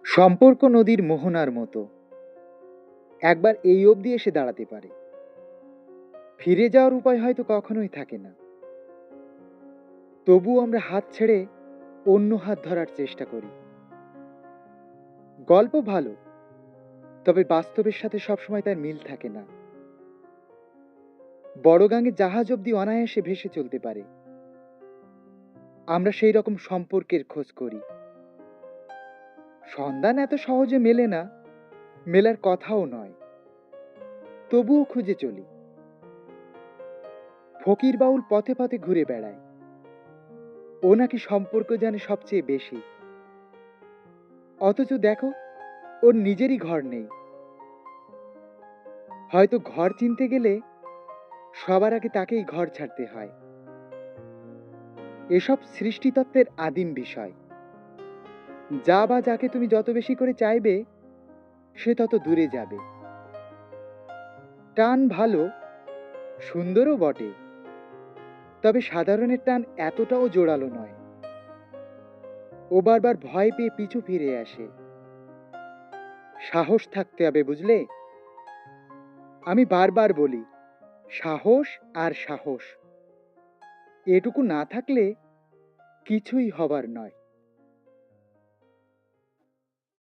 সম্পর্ক নদীর মোহনার মতো, একবার এই অবধি এসে দাঁড়াতে পারে, ফিরে যাওয়ার উপায় হয়তো কখনোই থাকে না। তবুও আমরা হাত ছেড়ে অন্য হাত ধরার চেষ্টা করি। গল্প ভালো, তবে বাস্তবের সাথে সবসময় তার মিল থাকে না। বড় গাঙে জাহাজ অবধি অনায়াসে ভেসে চলতে পারে, আমরা সেই রকম সম্পর্কের খোঁজ করি। সন্ধান এত সহজে মেলে না, মেলার কথাও নয়, তবুও খুঁজে চলি। ফকির বাউল পথে পথে ঘুরে বেড়ায়, ও নাকি সম্পর্ক জানে সবচেয়ে বেশি। অথচ দেখো, ওর নিজেরই ঘর নেই। হয়তো ঘর চিনতে গেলে সবার আগে তাকেই ঘর ছাড়তে হয়। এসব সৃষ্টিতত্ত্বের আদিম বিষয়। যা বা যাকে তুমি যত বেশি করে চাইবে, সে তত দূরে যাবে। টান ভালো, সুন্দরও বটে, তবে সাধারণের টান এতটাও জোরালো নয়। ও বারবার ভয় পেয়ে পিছু ফিরে আসে। সাহস থাকতে হবে, বুঝলে? আমি বারবার বলি, সাহস আর সাহস, এটুকু না থাকলে কিছুই হবার নয়।